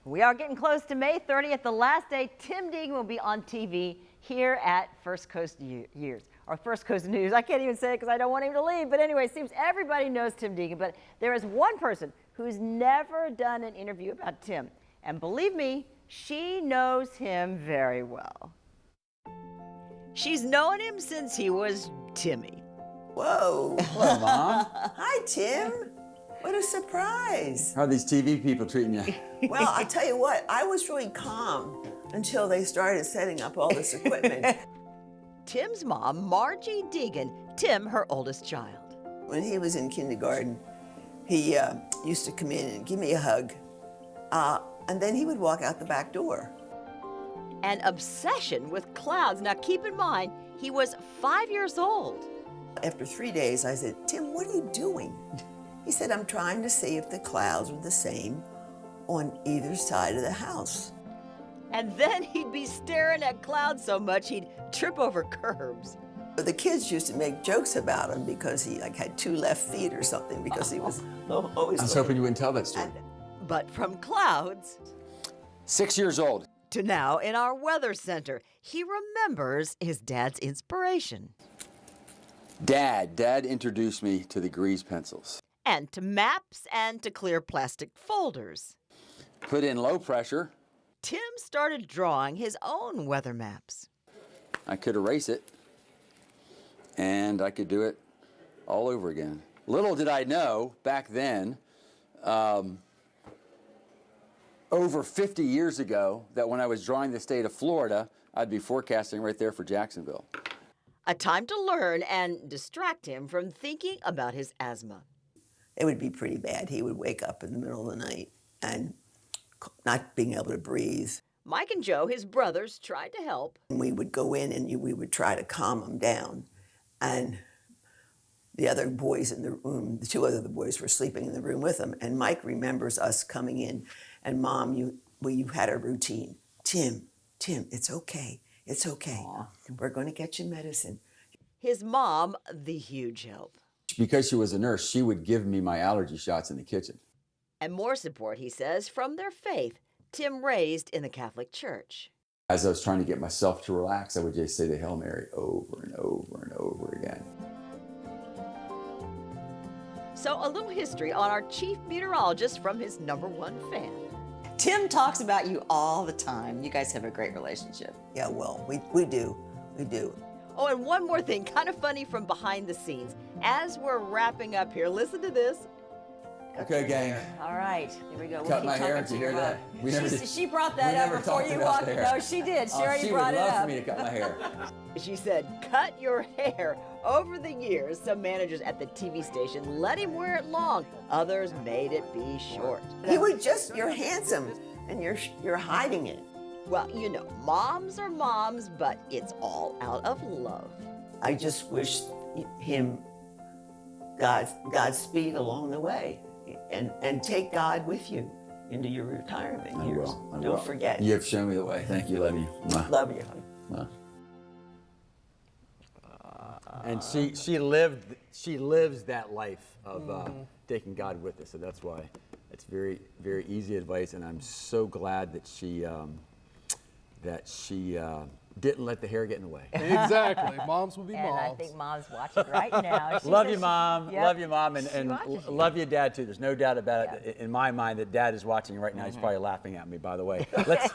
We are getting close to May 30th, the last day Tim Deegan will be on TV here at First Coast Years, or First Coast News. I can't even say it because I don't want him to leave. But anyway, it seems everybody knows Tim Deegan. But there is one person who's never done an interview about Tim. And believe me, she knows him very well. She's known him since he was Timmy. Whoa. Hello, Mom. Hi, Tim. What a surprise. How are these TV people treating you? Well, I'll tell you what, I was really calm until they started setting up all this equipment. Tim's mom, Margie Deegan, Tim, her oldest child. When he was in kindergarten, he used to come in and give me a hug, and then he would walk out the back door. An obsession with clouds. Now keep in mind, he was 5 years old. After 3 days, I said, Tim, what are you doing? He said, I'm trying to see if the clouds were the same on either side of the house. And then he'd be staring at clouds so much he'd trip over curbs. The kids used to make jokes about him because he had 2 left feet or something because he was always I was hoping you wouldn't tell that story. But from clouds 6 years old. to now in our weather center, he remembers his dad's inspiration. Dad introduced me to the grease pencils. And to maps and to clear plastic folders. Put in low pressure. Tim started drawing his own weather maps. I could erase it, and I could do it all over again. Little did I know back then, over 50 years ago, that when I was drawing the state of Florida, I'd be forecasting right there for Jacksonville. A time to learn and distract him from thinking about his asthma. It would be pretty bad. He would wake up in the middle of the night and not being able to breathe. Mike and Joe, his brothers, tried to help. And we would go in and we would try to calm him down. And the other boys in the room, the 2 other boys were sleeping in the room with him. And Mike remembers us coming in and, Mom, you had a routine. Tim, it's okay. It's okay. Aww. We're going to get you medicine. His mom, the huge help. Because she was a nurse, she would give me my allergy shots in the kitchen. And more support, he says, from their faith. Tim raised in the Catholic Church. As I was trying to get myself to relax, I would just say the Hail Mary over and over and over again. So a little history on our chief meteorologist from his #1 fan. Tim talks about you all the time. You guys have a great relationship. Yeah, well, we do. We do. Oh, and one more thing, kind of funny from behind the scenes. As we're wrapping up here, listen to this. Okay, gang. All right, here we go. Cut my hair. Did you hear that? She brought that up before you walked. No, she did. She already brought it up. She would love for me to cut my hair. She said, cut your hair. Over the years, some managers at the TV station let him wear it long. Others made it be short. He would just, you're handsome, and you're hiding it. Well, you know, moms are moms, but it's all out of love. I just wish him Godspeed along the way, and take God with you into your retirement years. Don't forget. You have shown me the way. Thank you. Love you. Love you, honey. And she lives that life of taking God with us, so that's why it's very, very easy advice. And I'm so glad that she didn't let the hair get in the way. Exactly. Moms will be And moms. I think Mom's watching right now. Love you, Mom. Yep. Love you, Mom. And watches you. love you, Dad, too. There's no doubt about it in my mind that Dad is watching right now. He's probably laughing at me, by the way. Let's